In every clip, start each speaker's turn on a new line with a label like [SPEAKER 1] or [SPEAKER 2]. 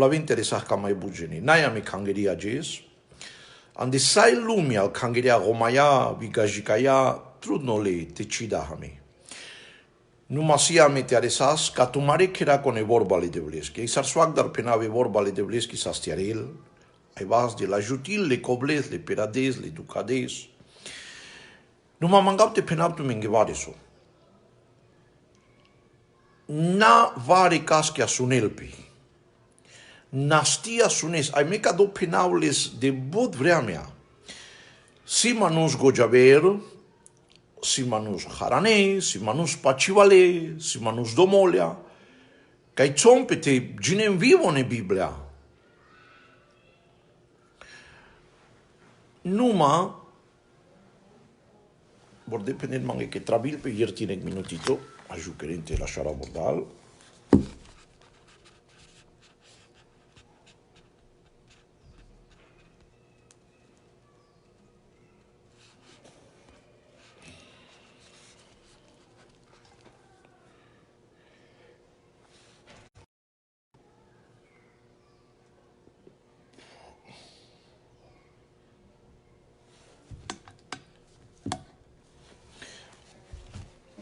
[SPEAKER 1] La interesa ka mai bujeni. Naya mi kangeria jes. Ande sai lumia kangeria romaya vigajikaya trudno le te chida hami. Numasia me te aresas katumare kera kone vorbale de vleski. Isar swagdar penave vorbale de vleski sastiarel. Ai vas de la jutil le cobles le perades le ducades. Numa mangap te penab tu mingevareso. Na vare kaskia sunelpi. Nastia sunes, ai meca do penaules de bod vremea. Si manus gojaver, si manus harane, si manus pacivale, si manus domolea, cai zompete ginem vivo ne Biblia. Numa, vor depender mange che trabil pe iertinec minutito, ajucherente la șara bordal.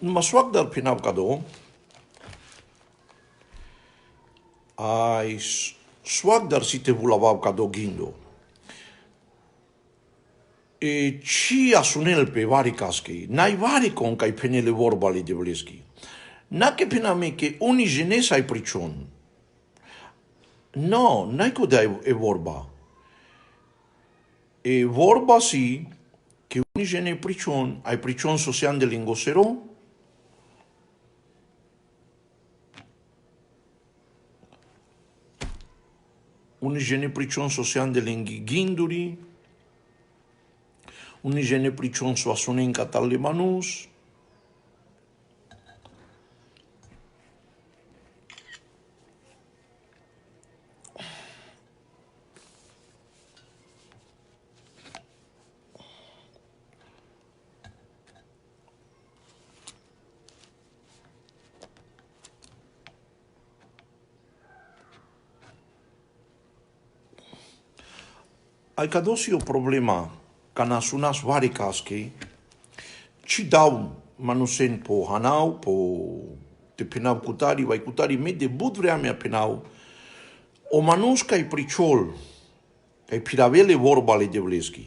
[SPEAKER 1] Numa swagdar pinau kado, ai swagdar si te vulavau kado gindo. E ci asunel pe vari caschi, nai vari con kai penele vorbali de vleski. Na che pename che uni genes ai pricion. No, nai co dai e vorba. E vorba si che uni gene pricion, ai pricion sosian de lingosero, unigene pricion sosian de lenghi ginduri, unigene pricion so asunen catalle manus, ai cadosi o problema cana sunas vari caschi, ci dau manusen po hanau, po te penau cutari, vai cutari me de bud vrea mea penau, o manus cai priciol, cai piravele vorbale de vleski.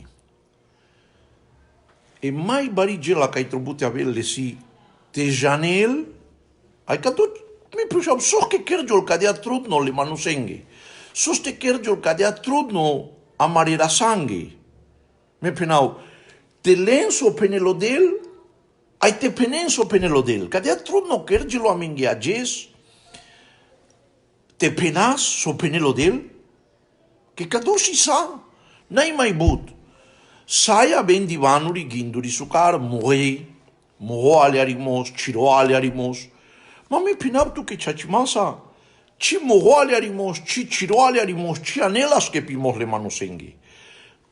[SPEAKER 1] E mai barigela cai trobute avele si te janel, ai cadot mi pușau sos che kergiol cadea trudno le manusenghe, sos te kergiol cadea trudno amarera sangue. Me penau, te lenso penelodel, ai te penenso penelodel. Cadea trudno kergilo aminge ages, te penas so penelodel, che cadosi sa, nai mai bud. Saia ben divanuri ginduri sucar, moho ale arimos, ciro ale arimos. Ma me penau tu che chachimasa, ci moho ale arimos, ci ciro ale arimos, ci anelas che pimos le manusenghe.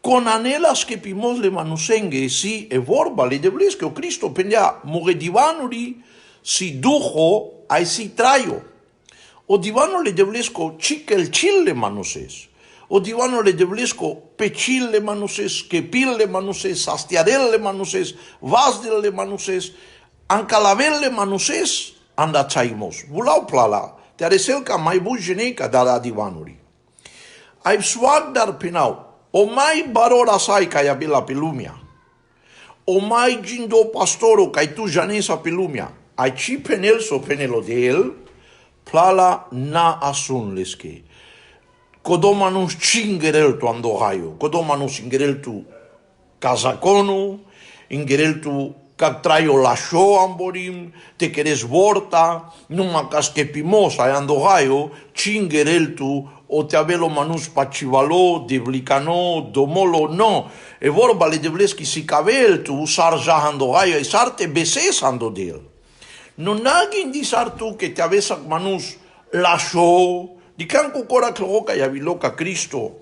[SPEAKER 1] Con anelas che pimos le manusenghe si e vorba le devles che o Cristo pendea more divanuri si duho ai si traio. O divano le devlesco cikel cille manuses. O divano le devlesco pecille manuses, chepille manuses, astiarelle manuses, vasdelle manuses, ancalavelle manuses, anda chaimos. Vulau plala. Te aresel ca mai bujeneca dada divanuri. Ai swagdar penau. O mai barora sai ca abila pe lumea. O mai gindo pastoro ca tu janesa pe lumea. Ai ci penel so penelo de el, plala na asun leske. Codomanus cingerel tu andohaio. Codomanus ingerel tu cazaconu, ingerel tu traio lasciò amborim, te queres vorta, numa casche pimosa e andohaio, cingerel tu o te avelo manus pacivalo, devlicano, domolo, no. E vorba le devleschi si cavel tu, sarja andohaio, e sarte beses andodel. Non agin di sartu che te avesak manus lasciò, di canco cora cloca e aviloca Cristo,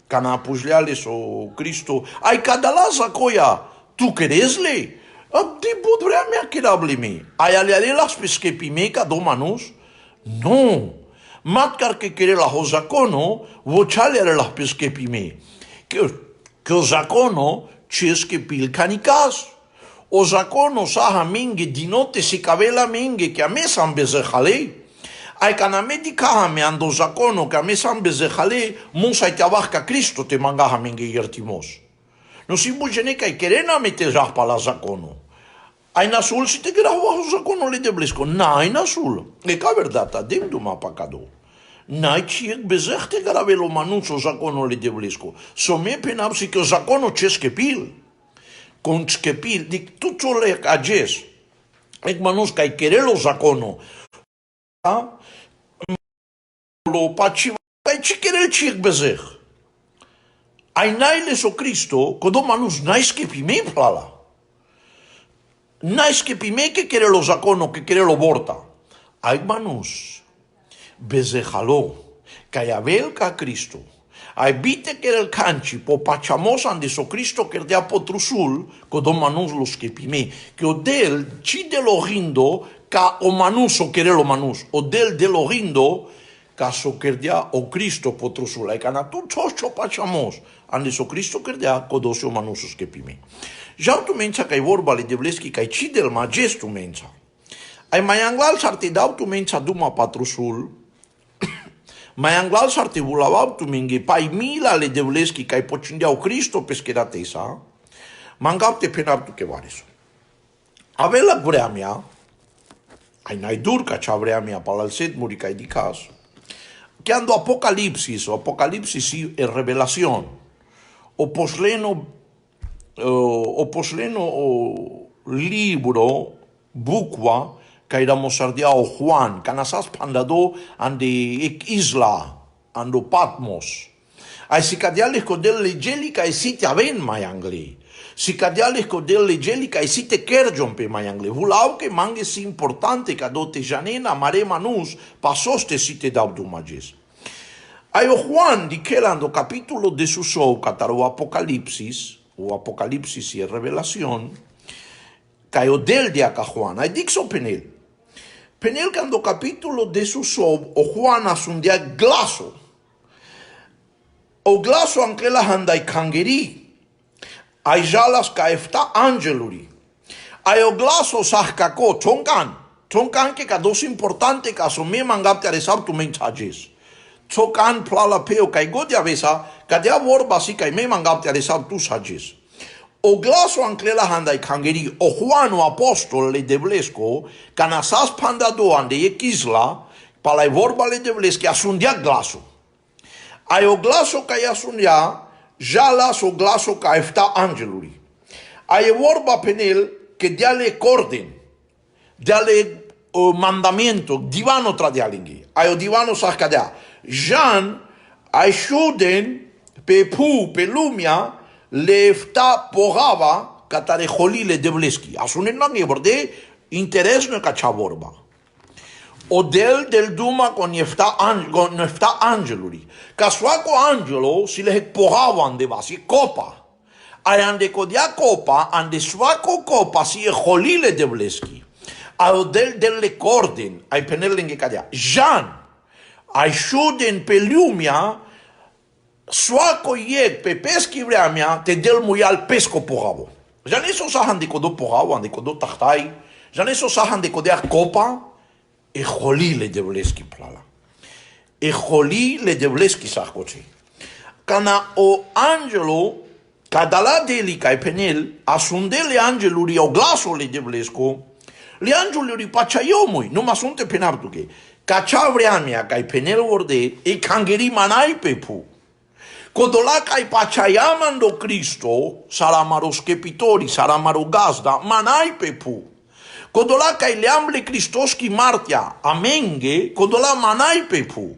[SPEAKER 1] cana pujleales o Cristo, ai cadalaza coia, tu queresle? Di bud vrea mea cherablemi. Ai alealelas pesche pimeca do manus? No. Matkar que quiere la hozakono, vochalere la peskepime. Que o zakono, cheskepil kanikas. O zakono saha minge dinote si kabela minge que a me sambeze jale. Ai kaname di kaha me ando zakono que a me sambeze jale, musa te abarca Cristo te mangaha minge yertimos. No si bujene kai kerena me te zahpa la zakono. Ai nasul si te grava o zakono le deblesko. Na ai nasul. E ca verdata dem duma pacado. N-ai ciec bezehte garavelo manunț o zakono le deblesko. So me penam si că o zakono ce skepil. Con skepil, dic tu ce le ages. Ec manunț ca i kerelo zakono. Da? Lo paciva, ai ce kerel ciec bezeh. Ai naile so Cristo, codo manunț n-ai skepime plala. N-ai skepime que kerelo zakono, que kerelo borta. Ai manunț. Bezehalo, ca Abel ca Cristo. Ai bite que el canci, po pachamos ande so Cristo que dea potrusul, co do manus lo schepime, que o del ci de lo rindo, ca o manus o querelo manus, o del de lo rindo, ca so que dea o Cristo potrusul, ai cana tu chocho pachamos, ande so Cristo que dea co do so manus o schepime. Jau tu mența ca i vorba le devleschi, ca i ci del magestu mența. Ai mai anglal s-ar te dau tu mența duma patrusul, mai anglal s-ar te vulavau tu mingi, pai mila le devleschi ca i pocindeau Cristo pescherate sa, mangau te penau tu che varesu. Avela vrea mea, ai n-ai dur ca cea vrea mea, palalset muri ca i di cas, che ando Apocalipsis, o Apocalipsis e Revelación, o posleno libro, bucua, ca era mosardia o Juan, ca nasas pandado ande ec isla, ando Patmos. Ai si cadiales co del legelica e site aven mai angle. Si cadiales co del legelica e site kerjon pe mai angle. Vulau che mangue si importante ca dote janena mare manus pasoste site dau dumages. Ai o Juan di quelando capítulo de su sou cataro Apocalipsis, o Apocalipsis e Revelación, ca o del de aca Juan. Ai dixo penel. Penel cando capítulo de su sou, o Juan asundia glaso. O glaso anche la handai kangeri. Ai jalas ca efta angeluri. Ai o glaso sahkako tonkan. Tonkan que ca dos importante ca so me mangapte aresau tu mensages. Tonkan plala peo ca i godi avesa, ca dea vorba si ca i me mangapte aresau tu sages. O glaso anclela handai kangeri, o Juan o apostol le devlesco, ca nasas pandado ande e kisla, palai vorba le devleschi asundia glaso. Ai o glaso ca i asundia, jalas o glaso ca efta angeluri. Ai vorba penel che diale corden, diale mandamento, divano tra dialinghi. Ai o divano sahkadea. Jan, ai shuden, pe pu, pe lumia, lefta pogava catare holile devleski. Asunen na ngeborde interes no cacha vorba. O del duma con nefta angeluri. Casuaco angelo si le pogava ande basi copa. Ai ande codia copa ande suaco copa si holile devleski. Ao del le corden ai penelenge cadia. Jan ai shuden peliumia Suaco ieg pe peschi vrea mea te del muial pesco pogavo. Ja ne so sahan de codo pogavo, ande codo tahtai. Ja ne so sahan de codea copa e joli le devleski plala. E joli le devleski sahcoci. Cana o angelo cadala delica e penel asunde le angeluri o glaso le devlesco. Le angeluri pachaiomui, nu ma sunte penabduche. Caccia vrea mea ca e penel vorde e cangeri manai pe pu. Codolaca i pachayamando Cristo, saramaro skepitori, saramaro gazda, manai pe pu. Codolaca i leamble Cristoski martia, amenge, codola manai pe pu.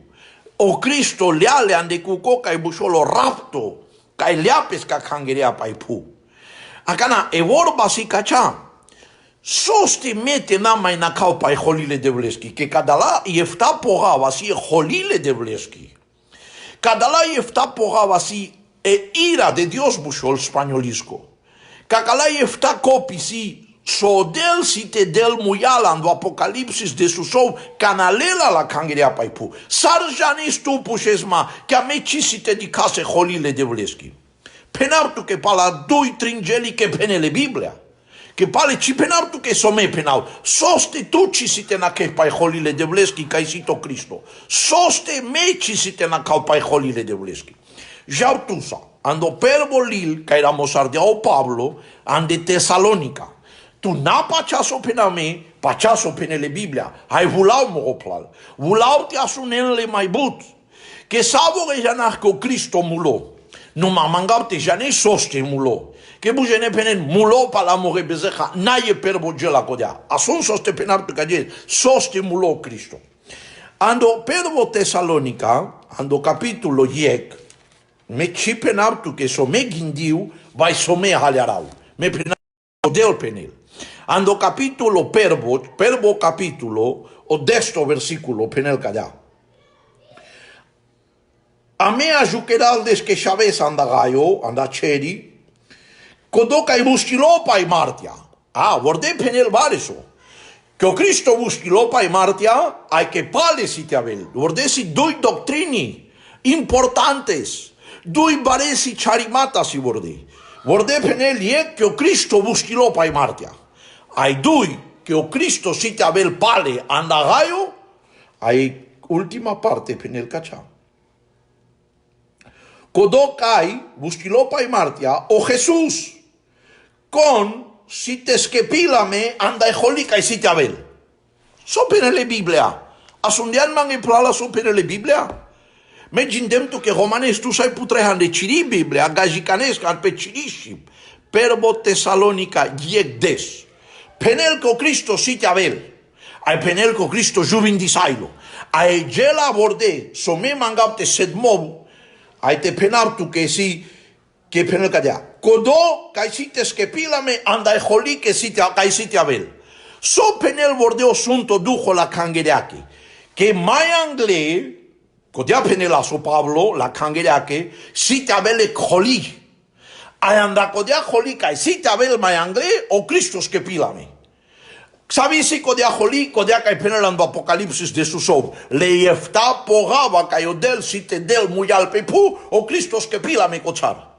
[SPEAKER 1] O Cristo leale ande cuco ca i bușolo rapto, ca i leapes ca cangerea pa i pu. Acana, e vorba si cacea. Sosti mete na mai na cau pa i holile devleski, che cadala i efta pogava si e holile devleski. Cadala efta pogava si e ira de Dios bușol spañolisco. Cacala efta copi si So del site del muyalan do apocalipsis de susou canalela la cangerea paipu. Sarjanis tu pușesma che a me ci site di case holile de vleschi. Penartu che pala doi tringeli che penele Biblia. Che pale ci penartu che some penau. Soste tu ci site na che pai holile de vleschi ca sito Cristo. Soste me ci site na ca pai holile de vleschi. Jautusa, ando per volil ca era mosardeau Pablo, ande Tesalonica. Tu na pachaso pena me, pachaso penele Biblia. Hai vulau mogoplal. Vulau te asunenle mai but. Che savore janach co Cristo mulo. Nu ma mangapte jane soste mulo. Che bujene penen mulo pa la more bezecha. Naie per bogela kodea. Asun soste penar tu kaje. Soste mulo Cristo. Ando pervo Tesalonica, ando capitulo iec. Me ci penar tu che so me gindiu, vai so me haliarau. Me penar del penel. Ando capítulo pervo capítulo, o 10 versículo, penel cadá. A me ajuqueraldes que chaves anda gaio, anda cheri, codoca e bustilopa e martia. Ah, vorde penel vareso. Que o Cristo bustilopa e martia, ai que pale si te avel. Vorde si doi doctrini importantes, doi varesi charimata si vorde. Vorde penel ie que o Cristo bustilopa e martia. Ai dui che o Cristo si te avel pale anda gaio, ai ultima parte penel caccia. Codocai, bustilopa e martia, o Jesús, con si te skepilame anda e jolica e si te avel. So penele Biblia. Asundian man e plala so penele Biblia. Me gindem tu che romanes tu sai putrehan de ciri Biblia, gajicanes can pe cirishim. Perbo Tesalonica iec des. Penel co Cristo si te avel. Ai penel co Cristo juvin disailo. Ai gela borde, so me mangapte sedmobu. Ai te penar tu che si, che penel cadea. Codo, cai si te skepilame, anda e joli che si te, cai si te avel. So penel bordeo sunto dujo la cangereache. Che mai angle, codea penela so Pablo, la cangereache, si te avele joli. Ai anda codea joli, cai si te avel mai angle, o Cristo skepilame. Sabi si codea joli, codea cai penelando apocalipsis de susov. Le iefta pogaba cai odel si te del muyal pepu, o Cristo skepilame cochar.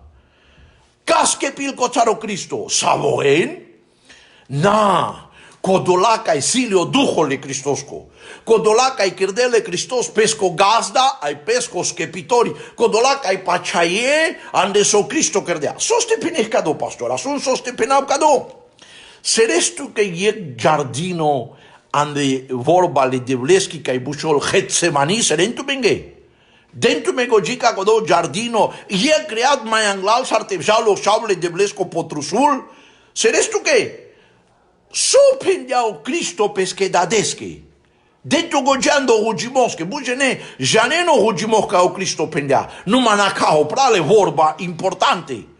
[SPEAKER 1] Kas skepil cochar o Cristo? Saboen? Na, codolaca e silio duhole Cristosko. Codolaca e kirdele Christos pesco gazda, ai pesco skepitori. Codolaca e pachaie, ande so Cristo kirdea. Soste peneh cado, pastora, son soste penab cado. Serestu che iec giardino ande vorba le devleschi ca i bușol Getsemani, serentu benge. Dentu megogica codo giardino, iec creat mai anglal sartevjalo șable devlesco potrusul, serestu che so pendeau Cristo pesche dadesche. Dentu gogiando rugimosche, bugene, janeno rugimosca o Cristo pendea, numai nacao prale vorba importante.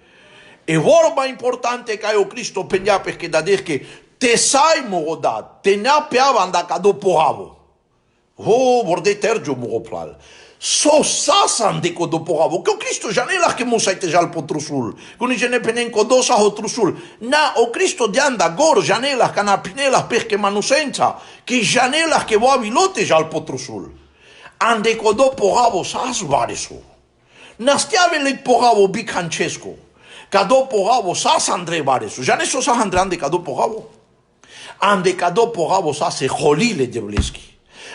[SPEAKER 1] E vorba importante ca o Cristo pendea pesche dadesche, te sai morodat, te nea peava andaca do pohavo. Oh, vorde tergio moroplal. So sasan de codo pohavo, că o Cristo janela che musa te jal potrusul, cuni jene penen codosa hotrusul. Na o Cristo de anda gor janela cana pinela pesche manusenza, che janela che voavi lote jal potrusul. Ande codo pohavo sas vareso. Nastiave le pohavo bicancesco. Cado pohavo sas Andrei vareso. Ja ne so sa Andrei ande cado pohavo. Ande cado pohavo sas e holile de vleschi.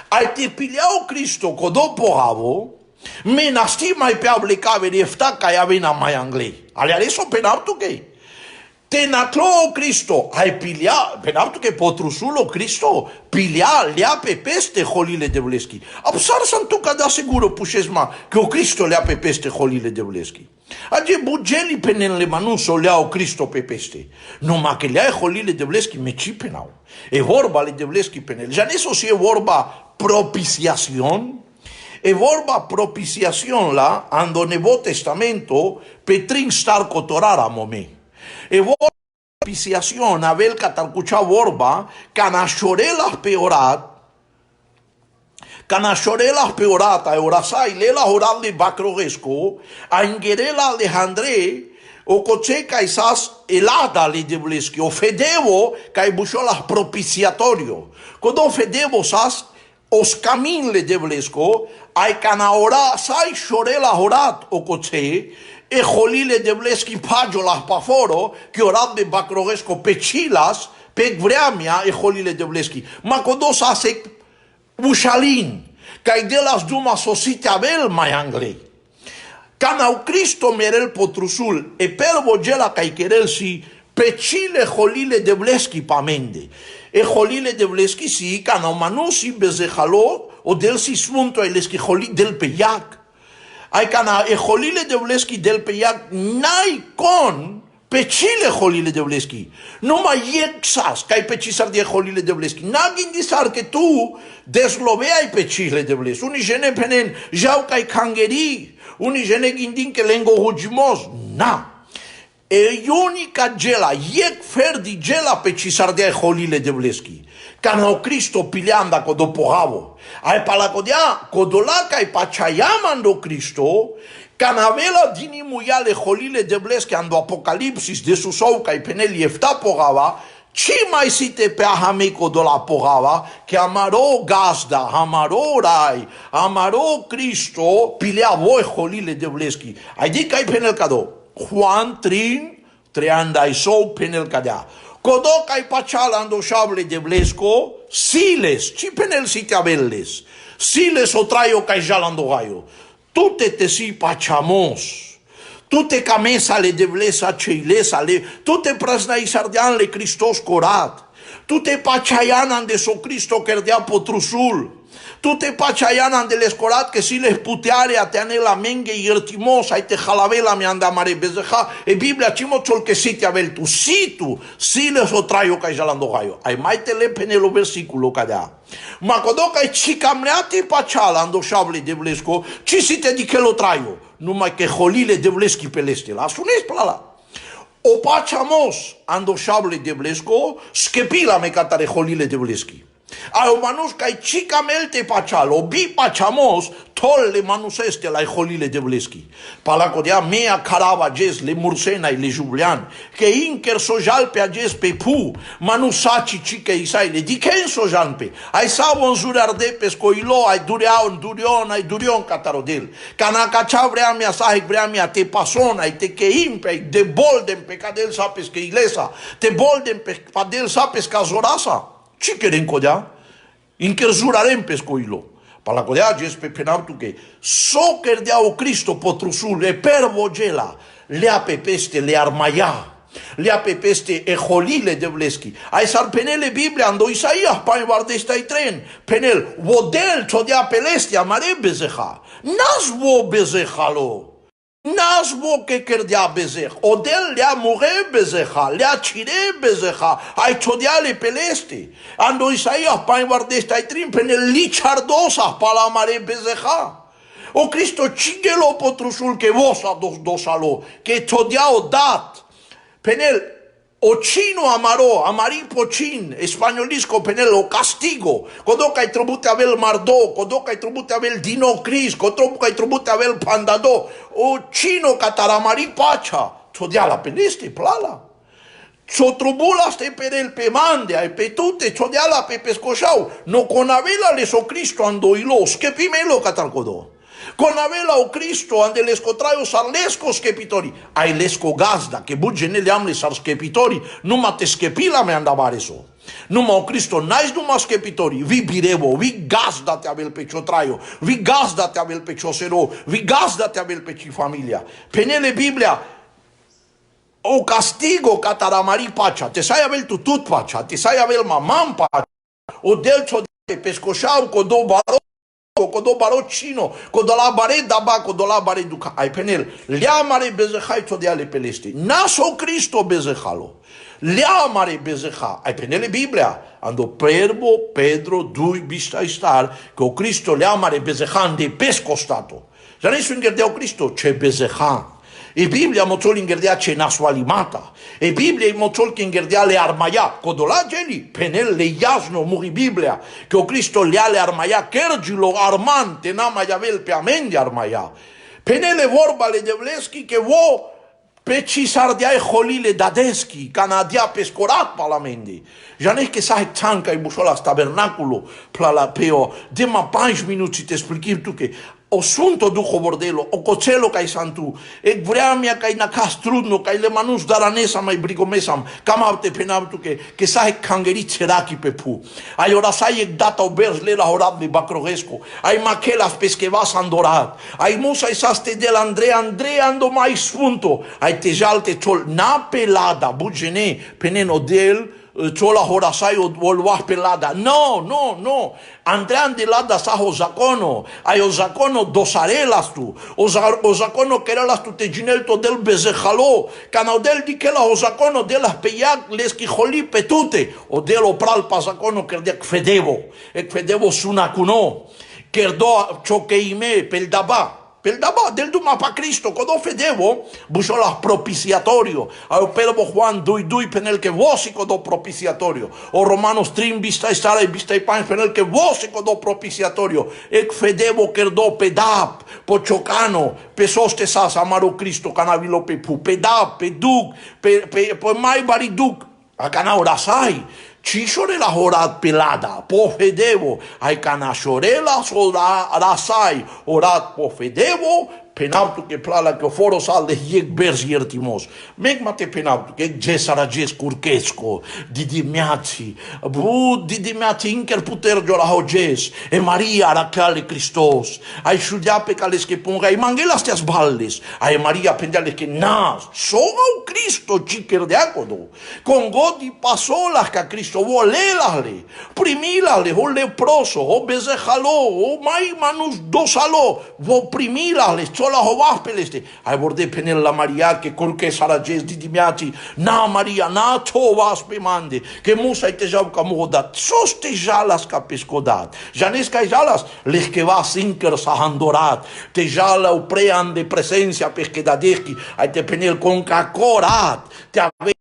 [SPEAKER 1] Ai te pileau Cristo codo pohavo, me nasti mai pe ablecave de efta ca avena mai anglei. Ale adesso penartu che te natlo Cristo, ai pilia, penartu che potrusulo Cristo, pilia lea pe peste holile de vleschi. Apsar santuca da seguro pușesma că o Cristo lea pe peste holile de vleschi. Age bugeli penenle manu so leau Cristo pe peste. Numai că lea holile de vleschi me ci penau. E vorba le de vleschi penel. Ja neso si e vorba propiciación. E vorba propiciación la ando Nevo Testamento petrin star cotorara momi. E vorba propiciación avel catalcucha vorba canașorelas peorat. Canașorelas peorata, orasai lela oral de Bacrogesco, a ingherela Alejandre, O coche kai sas elada le devleski. O fedevo kai bushola propiciatorio. Kodo fedevo sas os camin le devlesko. Ai canaora sai shorela horat o coche. E jolile devleski pajolas paforo. Que orat de bacrogesco pechilas. Pe vreamia e jolile devleski. Ma kodo sasek bushalin. Kai de las duma sosite abel mai anglei. Cana o Cristo merel potrusul e per vogela kai querel si pecile jolile de bleski pamende. E jolile de bleski si cana o manusi bezehalo o del si smunto e leski joli del peyak. Ai cana e jolile de bleski del peyak nai con pecile jolile de bleski. No ma yexas kai pecisar de jolile de bleski. Nagin disar que tu deslovea i pecile de bleski. Uni jene penen jau kai kangeri. Uni jene gindin que lengo hujimos. Na. E unica gela, yek ferdi gela pe cisardea jolile de bleski. Cana o Cristo pileanda codo pohavo. Ai palacodia codola kai pachayamando Cristo. Canavela dini muyale jolile de bleski ando apocalipsis de susou kai peneli efta pohava. Ci mai site pe ahamico do la porava che amarò gazda, amarò rai, amarò Cristo, pilea voi jolile de bleski. Ai dic ai penel cado, Juan trin, treandai sou penel cadea. Codo ai pachalando șable de blesco, siles, ci penel site abelles. Siles o traio cai jalando gaio. Tute te si pachamos. Tute camesa le devlesa ceilesa le, tute prasnai sardean le Christos corat, tute pachayanan de so Cristo cerdea potrusul, tute pachayanan de les corat que si les puteare a teane la menge iertimosa y te jalavela me anda mare bezeja, e Biblia chimo chol que si te abel tu, si les o traio ca jalando gaio, ai mai te le penelo versiculo cadea. Ma codoca e cicamreati pachalando șable de blesco, ci si te di che lo traio. Numai că jolile de bleski peleste. La sunes plala. O pachamos ando șable de blesco, skepila me catare jolile de bleski. A o manus kai chica melte pachalo, bi pachamos, tolle manus este la jolile de bleski. Palacodia mea carava ges le mursena i le jublian, che inker sojal pe ages pe pu, manusaci chica isai le diken sojan pe. Ai savon zurarde pe scoilo, ai durion catarodel. Canaca cha vrea mea sahic vrea mea te pason, ai te keim pe de bolden pe cadel sapes que ilesa, te bolden pe cadel sapes ca zorasa. Ce queren codea? Incherzurarem pe scoilo. Pala codea ges pe penaptu che so cerdea o Cristo potrusul e per vogela lea pe peste le armaia. Lea pe peste e jolile de bleski. Ai sar penele Biblia ando Isaia pai vardesta i tren. Penel vodel chodea pelestia mare bezeha. Nas vo bezehalo. Nazbo que cerdea bezeh, odel lea mure bezeha, lea cire bezeha, ai chodiale peleste. Ando Isaia pai vardesta i trin pene lichardosa pala mare bezeha. O Cristo cigelo potrusul que vos a dosalo, que chodia o dat. Penel o chino amaro, amari pochin, españolisco penel o castigo, codoca i tribute avel mardo, codoca i tribute avel dino cris, codoca i tribute avel pandado, o chino cataramari pacha, chodia la peneste plala. Chotrubula ste per el pe mandea e pe tute chodia la pe pescoșau, no conavela le so Cristo ando ilos, che pimelo catalcodo. Conavela o Cristo ande lesco traio sar lesco skepitori. Ai lesco gazda, che bugene le amle sar skepitori, numa te skepila me andavare so. Numa o Cristo nais numa skepitori, vi birevo, vi gazda te avel pe cio traio, vi gazda te avel pe cio sero, vi gazda te avel pe ci familia. Penele Biblia, o castigo cataramari pacea, te sai avel tu tut pacea, te sai avel mamam pacea, o del cio de pescoșau codo baro, codo barocino, codo la bare daba, codo la bare duca. Ai penel, lea mare bezehai chodea le peleste. Naso Cristo bezehalo. Lea mare bezeha. Ai penele Biblia. Ando perbo Pedro dui bista star, che o Cristo lea mare bezehan de pesco stato. Já nem su ingerdea o Cristo, ce bezehan. E Biblia moțol ingerdea ce nasualimata. E Biblia moțol che ingerdea le armaia. Codola geli, penel le iasno muri Biblia. Che o Cristo lea le armaia, kergilo armante, n-am mai avel pe amendi armaia. Penele vorba le devleschi che vo Pecisardia e holile dadeski, canadia pescorat palamende. Janes que sahe tanca e busolas tabernáculo, plalapeo, de ma 5 minutos te expliquim tu que o sunto duco bordelo, o cocelo kai santu, e vreamia kai na castrudno, kai le manus daranesa mai brigomesam, kamavte penavtu que sahe kangerit seraki pepu. Ai ora sai e data obers lela horab de bacrogesco, ai maquelas pesquevas andorat, ai musa isaste del Andrea ando mai spunto, ai tejalte chol na pelada, bugene, peneno del, chola horasai o volvas pelada. No. Andrea andelada sa o zakono. Ai o zakono dosarelas tu. O zakono querelas tu te ginelto del bezejalo. Cana del di que la o zakono de las peyak les ki holi petute. O del o pral pa zakono kerdek fedevo. Ek fedevo sunakuno. Kerdo chokeime peldaba. Peldaba del duma pa Cristo, codo fedevo, busolas propiciatorio. Ao pelbo Juan dui penel que vosi codo propiciatorio. O Romanos 3 vista e sala e vista e pan penel que vosi codo propiciatorio. Ek fedevo kerdo pedap, pochocano, pesoste sas amaro Cristo canavilo pepu, pedap, peduk, pe mai bariduk, a cana orasai. Chisore la horat pelada, pofedevo, ai canashorela sola rasai, orat pofedevo, penaptu que plala que foro sal de yek berziertimos. Megmate penaptu que jesarajes curquesco, didimiaci, didimiaci inker puter jola hojes, e Maria aracale Christos, ai shudiape cales que ponga, e mangelas te as baldes, ai Maria pendales que nas, soga o Cristo chiker de acodo, con godi pasolas que a Cristo volelasle, primilasle, o leproso, o bezejalo, o mai manus dosalo, vo primilasle, sola hovas peleste, ai borde penel la Maria que curque sarajes didimiati, na Maria, na tovas pemande, que musa e tejau camodat, sos tejalas capescodat, janes caijalas, les que vas inker sahandorat, tejala o prean de presencia pesquedadeschi, ai te penel con cacorat, te ave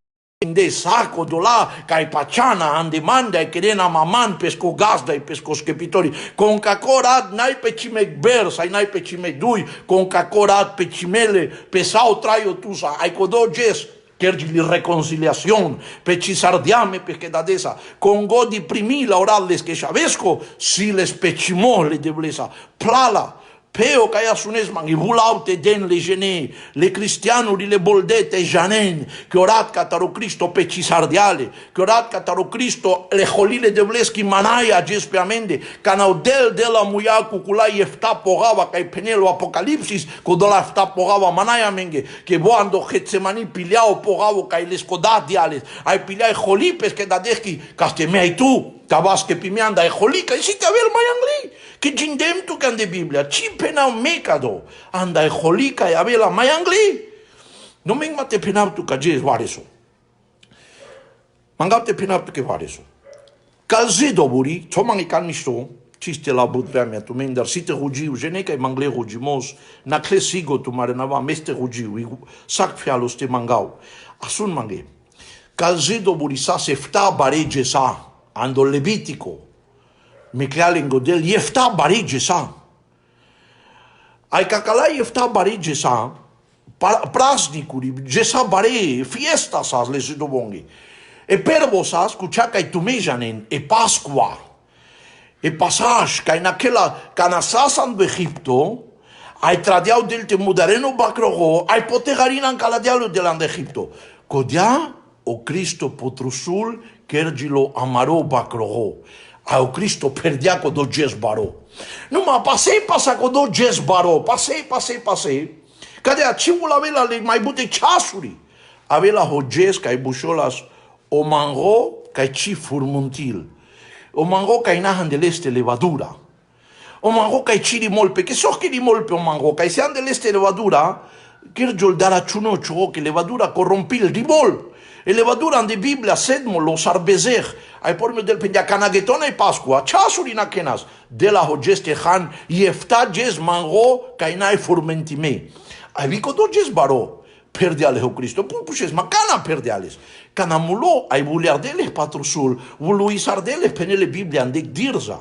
[SPEAKER 1] de saco do la kai pachana ande manda e kerena maman pesco gazda e pesco skepitori con cacorat nai pecimek bersa nai pecimek dui con cacorat pecimele pesao traio tusa ai codoges kergi di reconciliación pecisardiame pesquedadesa con godi primila orales que chavesco si les pecimos le deblesa plala Peo ca sunesman i vulaute den le gene, le cristianuri le boldete janen, che orat cataro Cristo pecisardiale, che orat cataro Cristo le holile de vleski manaia gespeamende, canau de la muia cucula efta pogava ca penelo apocalipsis, codo la efta pogava manaia menge, che boando Getsemani piliao pogavo ca lescodadiales, ai piliai holipes che dadeski castemei tu. Tabas que pimianda e jolica, e si te avel mayangli, que jindem tu can de Biblia, chipena o mecado, anda e jolica e avela mayangli. No me mate penau tu cajes vareso. Mangate penau tu que vareso. Calzedo buri, tomangi canisto, ciste la budvea tu mendar, site rugiu, geneca e mangle rugimos, na clesigo tu marenava, meste rugiu, sac fialos te mangau. Asun mange. Calzedo buri sa sefta barege sa. Ando Levitico, Micralingo del Jefta barige sa. Ai cacala Jefta barige sa, praznicuri, Jesa bare, fiesta sas le sidobongi. E pervo sas, cuciaca e tumejanen, e Pasqua, e passage, ca in aquela canasasan do Egipto, ai tradiau del te mudareno bacrogo, ai potegarina în caladialu de la Egipto. Codia o Cristo potrusul, Kergilo amaro bacroho. Ao Cristo perdiaco do jesbaro. Numa passei passaco do jesbaro. Passei. Cadê a timula vela le mai bute chasuri? A vela hojes kai busholas o mango kai chi furmuntil. O mango kai nahan de leste levadura. O mango kai chi rimolpe. Che so che rimolpe o mango kai se han de leste levadura. Kergiol dara chuno chuo che levadura corrompil rimol. E levadura de Biblia sedmo lo sarbezeh ai porme del pendia canagetona e Pasqua chasuri na kenas de la hogeste han Jefta jes mango kainai furmentime ai vico do jes baro perdiale o Cristo pupuches macana perdiales canamulo ai buliardeles patrusul vuluisardeles penele Biblia andek dirza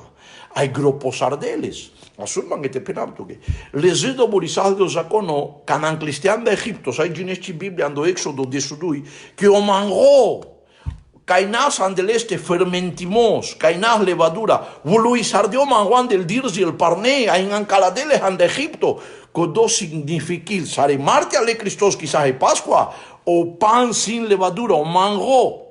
[SPEAKER 1] Hay grupos ardeles. Asuman que te penapto que. Les edo borisal de zakono, canan cristian de Egipto, hay ginesci Biblia ando Éxodo de Sudui, que o mango. Kainas andeleste fermentimos, kainas levadura, volui sardio manguan del dirzi el parné, en ancaladele ande Egipto, codo significa sare Marte ale Cristos quizás de Pascua, o pan sin levadura, o mango.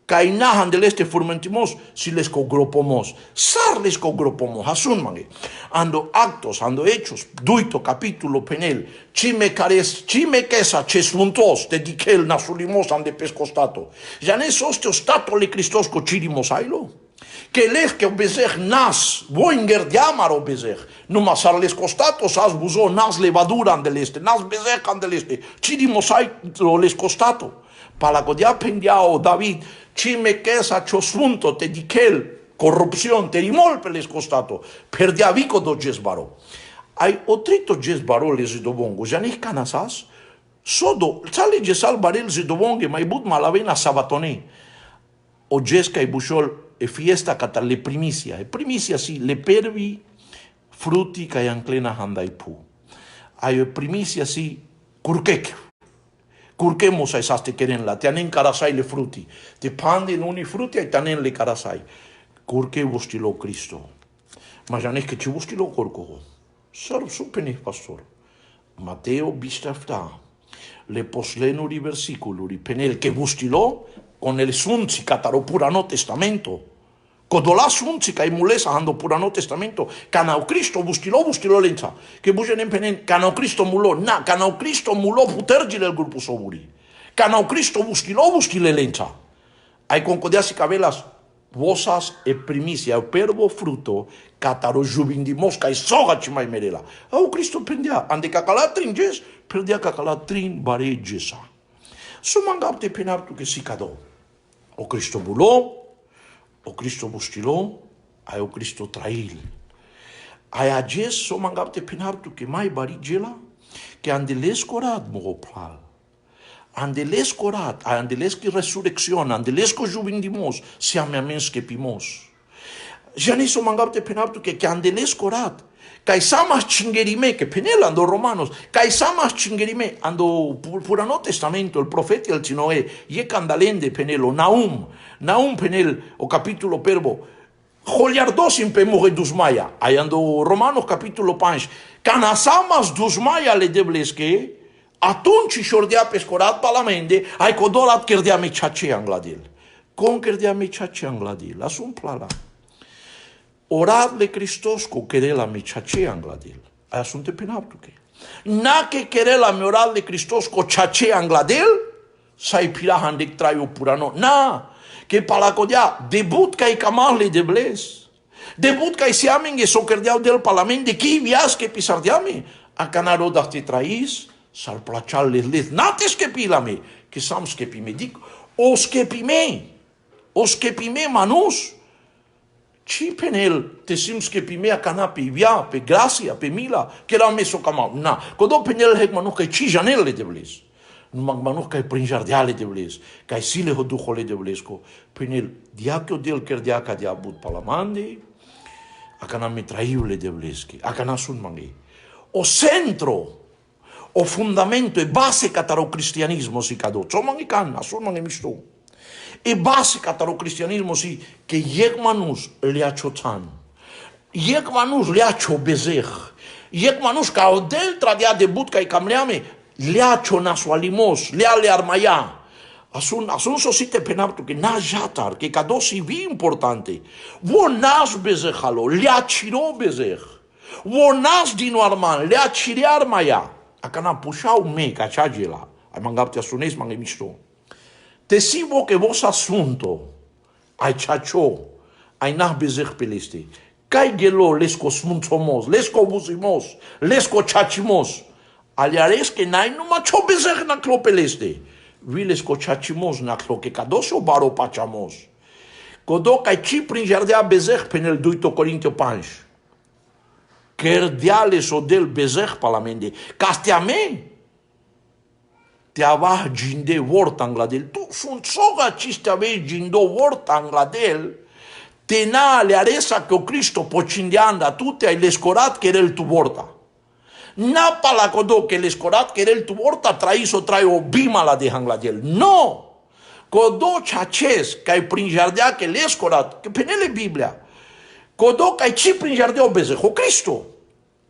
[SPEAKER 1] Kainas andeleste fermentimos, si les cogropomos, sar les cogropomos, asun mangue. Ando actos, ando hechos, duito capítulo penel, chime kesa chesluntos, dediquel nasulimos ande pescostato. Janes osteo stato le Cristos cochirimos ailo. Que les que obezech nas, boinger diamar obezech, numas arles costatos, as buzo nas levadura andeleste, nas bezech andeleste, chirimos ailo les costato. Para codia pendiao David, chime kesa chosunto, te diquel, corrupción, te rimolpe les costato, perdia vico do jesbaro. Ai otrito jesbaro les zidobongo, janih canasas, sodo, sale jesal barel zidobonge, mai but malavena sabatone, o jesca e bushol, e fiesta cata le primicia si, le pervi, fruti ca anclena handai pu. Ai primicia si, curquec. Curquemos a esas te queren la, te anen carasai le fruti, te panden uni fruti e tanen le carasai. Curque bustilo Cristo. Ma janes que ci bustilo corco. Sar supenes pastor. Mateo bistafta. Le posleno di versiculo di penel che bustilo con el sunzi cataro purano testamento. Codola sunzi ca imulesa ando purano testamento. Canao Cristo bustilo lenza. Che bugen en penen canao Cristo mulo. Na canao Cristo mulo putergile el grupo soburi. Canao Cristo bustile lenza. Ai concodiasi cabelas vosas e primicia o pervo fruto cataro jubindimos ca soga chimai merela. Au Cristo pendia ande cacalatrin jes perdia cacalatrin barejesa. Sumangapte penartu que si cado. O Cristo mulo. O Cristo bustilo, ai o Cristo trail. Ai ages so mangapte penartu que mai barigela, que andeles corat mogoplal. Andeles corat, andeles que resurrección, andeles que jubindimos, se amens que pimos. Já nem so mangapte penartu que andeles corat, kai samas chingerime, que penel ando romanos, kai samas chingerime, ando purano testamento, el profeta el chinoe, ye candalende penelo, Naum penel, o capítulo perbo, joliardos in pemore dusmaya, aí ando romanos capítulo 5, canasamas dusmaya le deblesque, atunci shordia pescorat palamende, ai codolat kerdia me chache angladil. Con kerdia me chache angladil, asun plala. Oradle Cristosco querela me chache angladil. Ai asunte penaptuke. Na que querela me oradle Cristosco chache angladil, sai pirahan de traio purano. Na, que palacodia debut kai kamarle de bles. Debut kai siamen e sokerdiao del parlamente ki vias que pisardiame. A canaro darte traís, sal plachal les nates que pilame, que sams que pime dic, os que pime manus. Ci penel te sims que pime a canapi via, pe gracia, pe mila, que la meso kamal. Na, codo penel hek manus kai ci janelle de bles. Manus kai prinjardiale de bles, kai sile ho duhole de blesco. Penel diakio del kerdiaka diabut palamande, a caname traible de blesque, a canasun mangi. O centro, o fundamento e base cataro cristianismo si cado. Soman i canna, soman i misto. E base cataro cristianismo si che yekmanus liachotan. Yekmanus liacho bezech. Yekmanus ka odel tradia debut kai kamleame liacho nasualimos, liale armaya. Asun sosite penaptu que na jatar, que kadosi vi importante. Wo nas bezechalo, liachiro bezech. Wo nas dino arman, liachiri armaya. Acana puxau me cachagela. Ai mangapte asunes mangi misto. Te sivo que vos asunto. Ai chacho. Ai nah bezech peleste. Kai gelo lesko smuntomos, lesko busimos, lesko chachimos. Aliares que nai no macho bezech na klo peleste. Vi lesko chachimos na klo que kadoso baro pachamos. Kodo kai chiprin jardea bezech penel duito Corintio panch. Kerdiales o del bezech palamende. Castiame. Te avah jinde wort angladel. Tu sunt soga ciste ave jindo wort angladel. Tena le aresa che o Cristo pocindianda tutte ai l'escorat che era il tu vorta. Napa la codo che l'escorat che era il tu vorta traiso traio bimala de hangladiel. No! Codo chaches che prinjardea che l'escorat, che penele Biblia. Codo che ci prinjardea o bezejo Cristo.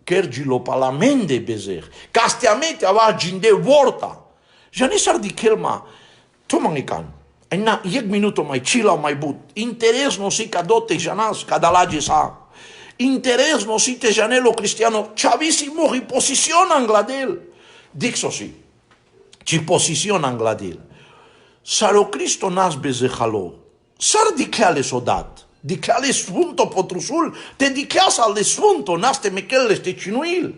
[SPEAKER 1] Kergilo palamende bezer. Castiamente ava ginde vorta. Janisar di kelma. Tomangikan. Aina yek minuto mai chila mai but. Interes no si cadote janas cadalage sa. Interes no si te janelo cristiano. Chavissimo riposiciona angladel. Dixo si. Ci posiciona angladel. Saro Cristo nas bezejalo. Sar dicleale sodat. Dicleale sfunto potrusul. Te dicleas al de sfunto. Naste mechelle te cinuil.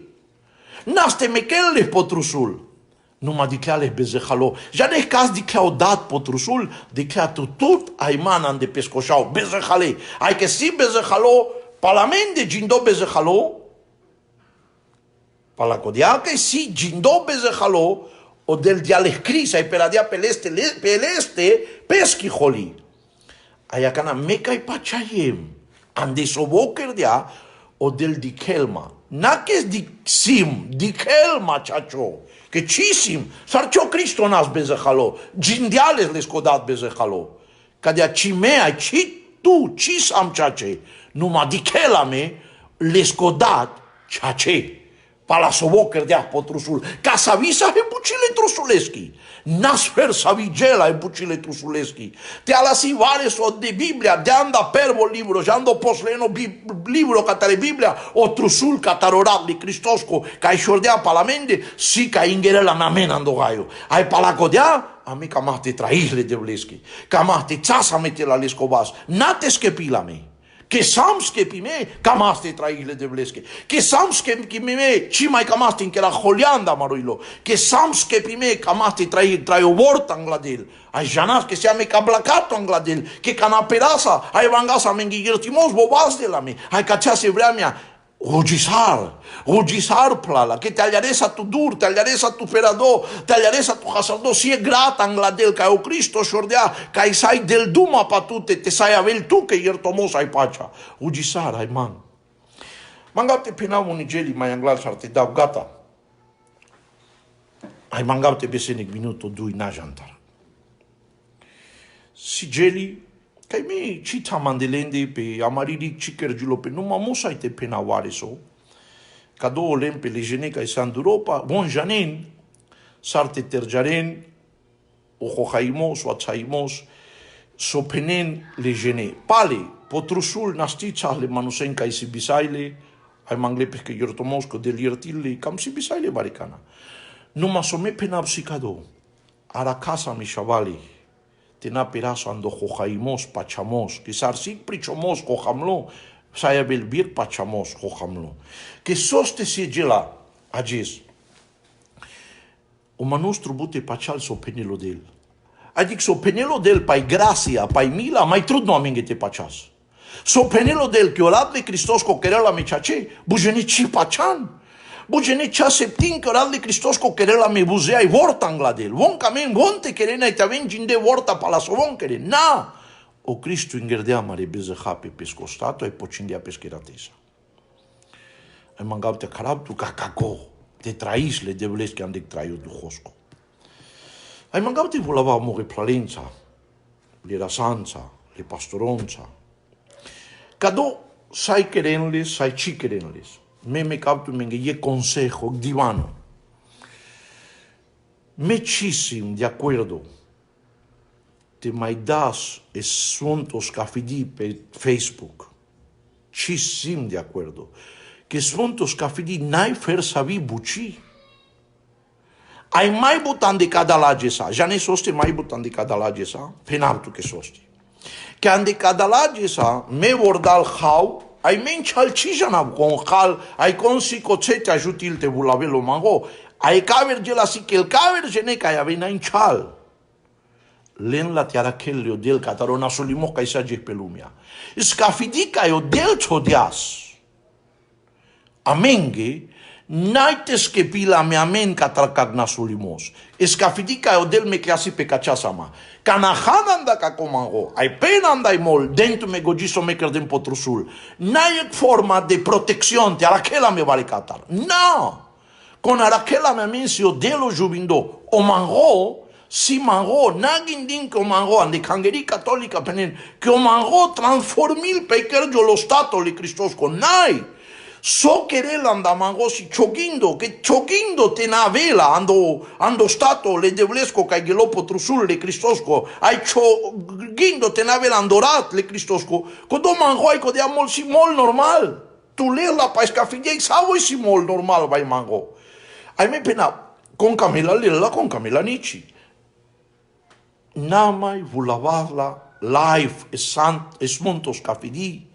[SPEAKER 1] Naste mechelle potrusul. Numai dicleale bezejalo. Ja ne caz dicleau dat potrusul. Dicleatu tot aimanan de pescoșau. Bezejale. Ai că si bezejalo. Palamende gindo bezejalo. Palacodea că si gindo bezejalo. O del diale crisa e peradia peleste peschi holi. Aia cana meca i pachayem. Ande soboker dia o del dikelma. Nakes dixim, dikelma chacho. Que cisim, sarcio Cristo nas bezejalo. Gindiales les codat bezejalo. Cadea cimea ci tu cisam chache. Numa dikelame les codat chache. Pala soboker dia potrusul. Ca savisa he bucile trusuleschi. Nasfer savigela he bucile trusuleschi. Te alasi vares o de Biblia. De anda pervo libro. Jando posleno libro catare Biblia. O trusul catarorat li Cristosco. Ca ishordea palamende. Si ca ingerela namen andogaio. Ai palacodea. A mi ca mahte traisle de vleschi. Ca mahte țasa mete la lescobas. Nate schepila mei. Che samske pime kamaste traile de vleske. Che samske pime ci mai kamaste in che la holianda maroilo. Che samske pime kamaste traio vorta angladel. Ai janas che siame cablacato angladel. Che canaperasa ai vangasa mengigirtimos bobas de la me. Ai cachase vreamia Rugisar plala, que te hallarés a tu dur, te hallarés a tu perador, te hallarés a tu sacerdote, si es grata angladel, ca o Cristo shordea, ca isai del duma patute, te sai avel tu que yertomos ai pacha. Rugisar, ai man. Mangapte penau unigeli mai anglal sarte dau gata. Ai mangapte besenek minuto dui na jantar. Si geli Kai mi cita mandelende pe amariri cikergiulo pe numa musa te pena wareso. Cado lempe le jene kai sanduropa bon janen sarte terjaren o jojaimos o atsaimos so penen le jene. Pale potrusul nasticha le manusen kai sibisaile ai mangle pe ke yortomos ko delirtille kam sibisaile baricana. Numa so me pena psicado. Ara casa mi shavali. Tena peraso ando jojaimos pachamos, que sarsik prichomos jojamlo, saya belbir pachamos jojamlo. Que soste si gela ages. O manustru bute pachal so penelo del. Adic so penelo del pai gracia, pai mila, mai trudno aminge te pachas. So penelo del que olat de Cristos co querela me chache, bujeni chi pachan. Bujene cha septin că oral de Cristos co querela me buzeai vorta angladel. Von camen vonte querena e taven ginde vorta palasovon quere. Na! O Cristo ingerdea mare bezeha pe pescostato e pocindia pescheratesa. Ai mangau te carabtu cacaco, te traisle de vles que andec traio du hosco. Ai mangau te volava more plalența, le rasanța, le pastoronța. Cado sai querenles, sai ci querenles. Me captu menge ye consejo divano. Muchísimo de acuerdo. Te mai das esuntos cafidi pe Facebook. Cisim de acuerdo. Que esuntos cafidi nai fer sabi buci. Ai mai butan de cadalage sa. Ja ne soste mai butan de cadalage sa. Penaptu que soste. Que ande cadalage sa me vordal hau. Ai menchal cijana con hal, ai consi cocete ajutil te vulavelo mango, ai caverge la si che il caverge ne kai avena in chal. Len la tiara kellio del catarona solimo kai sage pelumia. Scafidika io del chodias. Amenge Naites que pila me amen katarkagna sulimos. Escafidika odel me klasi pe kachasama. Kanahananda kakomango. Ai penanda mol dentro me gojiso me kerdem potrusul. Nayek forma de protección te arakela me vale katar. No. Con arakela me mensio delo jubindo. O mango. Si mango, nagindin que o mango, ande kangeri católica penen, que o mango transformil peker yo lo stato li Cristos con nai. So querel anda mango si chogindo, che chogindo te na vela, ando stato le devlesco ca gelopo trusul le Cristosco, ai chogindo te na vela andorat le Cristosco, codo mango ai codea mol si mol normal. Tu le la pa escafidei savo si mol normal vai mango. Ai me pena, con Camila lilla, con Camila Nici. Namai vulavarla life es montos cafidi.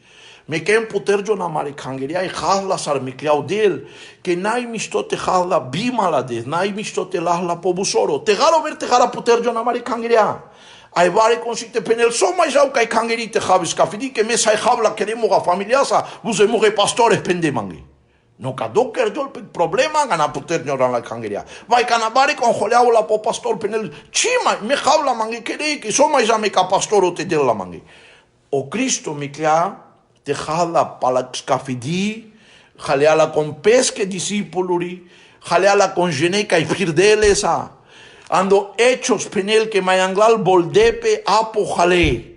[SPEAKER 1] Me ken puterjo na mare kangeria e khalla sar me claudel que nai mistote khalla bimala de nai mistote la pobusoro te galo ver te gala puterjo na mare kangeria ai vare consiste penel so mai jau kai kangeri te khavis cafidi que me sai khabla queremos a familiasa vous e pastores pendemangi. No cadou kerjol problema gana puter nyoran la kangeria. Vai canabari con joleau la po pastor penel chima me habla mangi kere que so mais ame ka pastor o te del la mangi. O Cristo me clia te jala pala scafidi, jaleala con pesque discipuluri, jaleala con geneca y firdelesa. Ando hechos penel que mayanglal boldepe apo jale.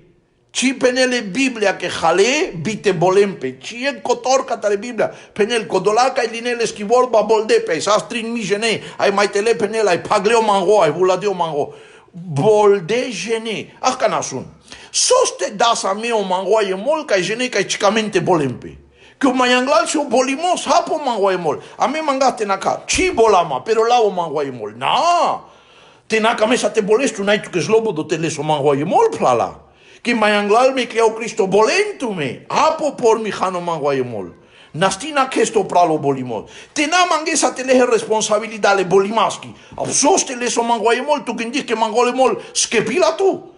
[SPEAKER 1] Chi penele Biblia que jale bite bolempe. Chi en cotor catare Biblia. Penel codolaca y linel esquivol ba boldepe. Sastrin mi gene. Ay maitele penel ay pagleo mango. Ay buladeo mango. Bolde gene. Akanasun. Soste das a meo mango ay mol ka gene ka chicamente bolempe. Que o mayanglal se o bolimos hapo mango ay mol. A me mangaste naka. Chi bolama pero lao mango ay mol. Na. Te naka mesa te bolestu naitu que slobo do teleso mango ay mol plala. Que mayanglal me criou Cristo bolentume, apo por mi jano manguayemol. Nastina que esto pralo bolimol. Tena manguesa teleje responsabilidade bolimaski. Absos teleso manguayemol, tu quien diz que mangolemol, skepila tu.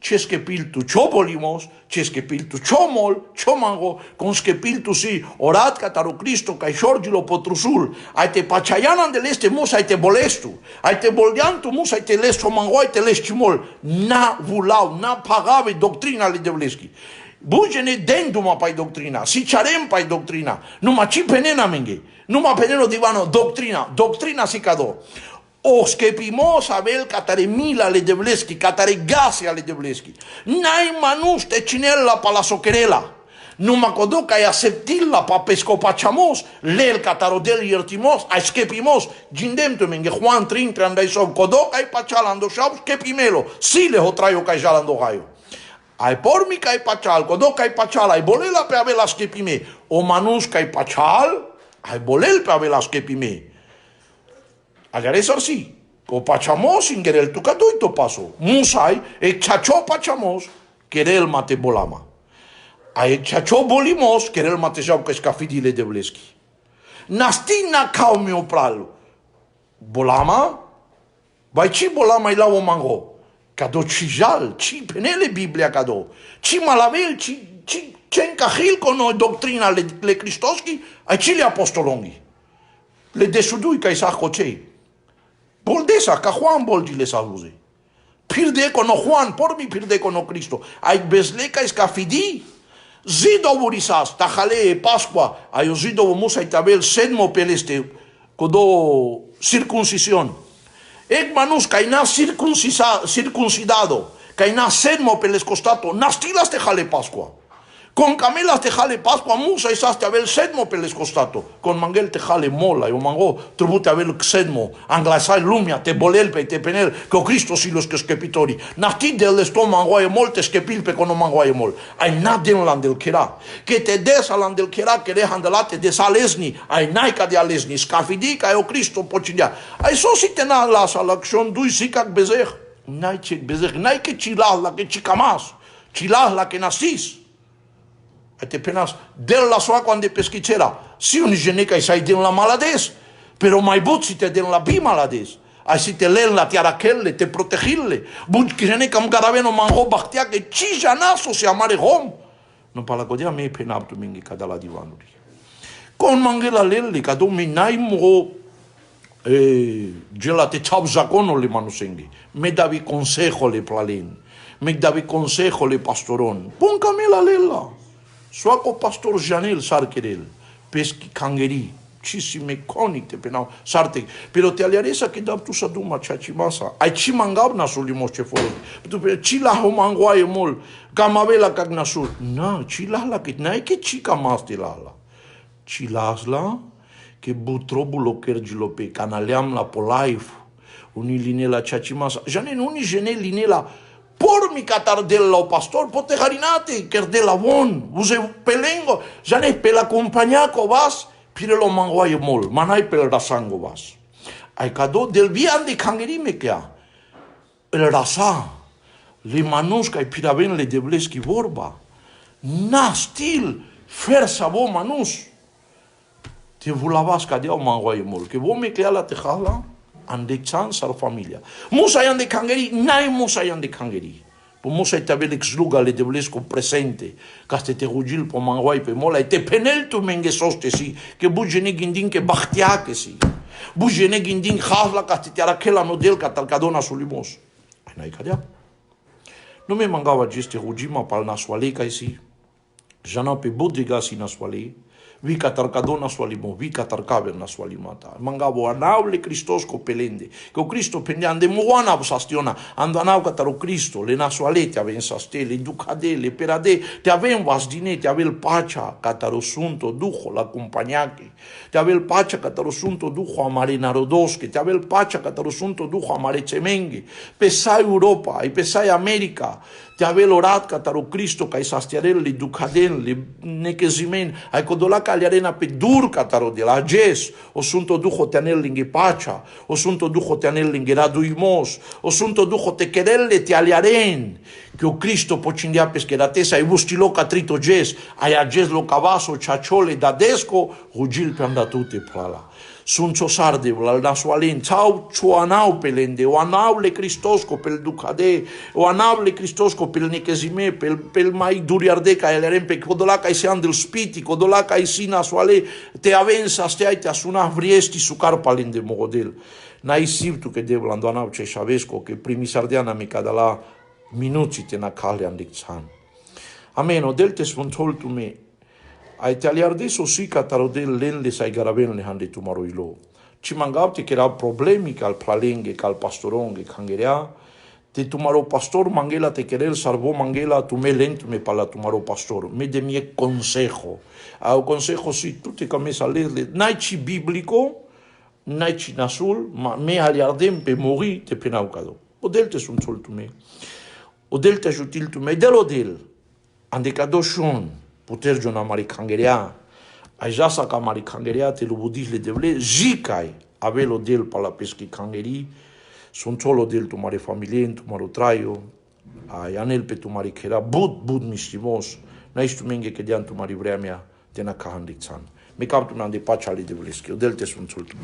[SPEAKER 1] Cheskepil tu cho bolimos, cheskepil tu cho mol, cho mango, con skepil tu si, orat cataro Cristo, kai shorgilo potrusul, ai te pachayanan del este mus, ai te bolestu, ai te boldiantu mus, ai te lesto mango, ai te lestimol, na vulau, na pagave doctrina le devleski. Bugene denduma pai doctrina, si charem pai doctrina, numa ci penena menge, numa peneno divano doctrina si cado. Os que pimos abel catare mila le devleski, catare gasia le devleski. Nai manus te chinella pa la soquerela. Numa codoca e aceptilla pa pescopachamos, lel catarodel yertimos, a esquepimos, gindemto menge Juan 30 andai so codoca e pachalando shaus que pimelo, si le hotraio kai jalando gaio. Ai por mi kai pachal, codoca e pachala, ai bolela pe abel askepime, o manus kai pachal, ai bolel pe abel askepime. Agares arsi, o pachamos sin querer tu cato y to paso. Musai, e chacho pachamos, querer mate bolama. A e chacho bolimos, querer mate jau que escafidile de bleski. Nastina kao meu pralo. Bolama? Vai chi bolama ila o mango. Cado chijal, chi penele Biblia cado. Chi malavel, chi encajil con o doctrina le Cristoski, a chi le apostolongi. Le desudui ca isa cochei. Boldesa, ca Juan boldi le saluze. Pirde con Juan, por mi pirde con Cristo. Ai besleca escafidi. Zido burisas, tajale Pascua, ai zido musa itabel sedmo peleste, codo circuncisión. Ek manus caina circuncidado, caina sedmo pelescostato, nastilas tejale Pascua. Con camelas te jale Pascua musa isaste abel sedmo peles costato. Con manguel te jale mola y o mango tribute abel sedmo. Anglasai lumia te bolelpe te penel que Cristo si los que skepitori. Nati del estómago e mol te skepilpe con o mango e mol. Ai na den landel kera. Que te des landel kera que dejan de late de salesni. Ai naika de alesni. Scafidica e o Cristo pochilia. Ai so si te na la salacción dui sikak bezech. Naike bezech. Naike chilah la que chicamas. Chilah la que nacis. Te penas del la soa quando peschichera si un geneca e sai den la malades pero mai but si te den la bi malades ai si te len la tiarachelle te protegille but geneca un garaveno mango bachtia che ci janaso si amare hom non pala godia me penab tu mingi cada la divanuri Con mangela lele, cada me nai mo gela te chau zacono le manusengi. Me davi consejo le plalen. Me davi consejo le pastoron. Pon camela lela. Suaco pastor Janel sarkerel. Peschi kangeri. Ci me coni te penau sarte. Pero te aliaresa que dab tu saduma chachimasa. Ai chi mangab na suli moche fol. Tu pe chi la ho mangwae mol. Gamavela kag na sul. Na, chi la la que na que chica mas te la la. Chi lasla que butrobulo kergilo pe canaleam la polife. Uni linela chachimasa. Jane uni jene linela por mi catardella o pastor pote harinate kerdela bon. Use pelengo. Jane pela compagnaco vas. Pire lo manguaye mol, manai pel rasango vas. Ai cado del vian de kangerime kea. El rasa, le manus kai piraven le debleski vorba. Na stil, fer sabo manus. Te vulavas ca dea o manguaye mol. Que vo me kea la tejala, ande chan sar familia. Musa yan de kangeri, nai musa yan de kangeri. Po mosa e tabel exluga le deblesco presente, caste te rugil po manguai pe mola e te penel tu menge soste si, que bujene gindin que bachtia que si. Bujene gindin khafla caste te arakela no del catalcadona sulimos. Ai nai kadia. No me mangava geste rugima pal naswale kai si. Jana pe bodriga si naswale. Vi catarcadona swalimo, vi catarcaver na swalimata. Mangavo anaule Christos ko pelende. Que o Cristo pendiande muana sastiona, andanau cataro Cristo, le naswalete aven sastele, ducade, le perade, te aven vasdine, te avel pacha, cataro sunto dujo la compañaque. Te avel pacha cataro sunto dujo amare narodosque, te avel pacha cataro sunto dujo amare chemengue. Pesai Europa e pesai América. Te avel orat cataro Cristo kai sastiarel le ducaden, le nekezimen, ai codolaca ali arena pe dur cataro de la jes, o sunto dujo te anel lingi pacha, o sunto dujo te anel lingi raduimos, o sunto dujo te querelle te aliaren, que o Cristo pocindia pesqueratesa e bustilo catrito jes, ai a jes lo cavaso, chachole, dadesco, rugil pe andatute plala. Suncho sarde, la nasualen, chau chuanau pelende, o anable Cristosco pel ducade, o anable Cristosco pel nekezime, pel mai duriardeca e lerempe, codolaca e sean del spiti, codolaca e sina suale, te avensas te ai te asuna vriesti su carpalende mogodel. Nai sivtu che devo andanau ce shavesco, che primi sardiana mi cadala minuti te na kalian dictan. Ameno, del te sfontoltu me, ai te aliardeso si catarodel len le sai garaven le hande tu maroilo. Ci mangavte che era problemi cal plalenghe, cal pastoronge, cangerea, te tu maro pastor mangela te querel sarvo mangela tu me lento me pala tu maro pastor. Me de mie consejo. Au consejo si tu te camesa lerle, naici biblico, naici nasul, ma me aliardem pe mori te penaucado. O del te sun sol tu me. O del te ajutil tu me. Del o del. Ande cado shon. Puter jona marikangerea, ai jasa ka marikangerea te lubudis le devle, jikai avelo del pala peschi kangeri, son solo del tu mare familien, tu maro traio, ai anel pe tu marikera, bud mistimos, na istu menge ke dian tu mari vremea, te na kahandik san. Me kaptu na de pacha le devleski, o del te son sol tu.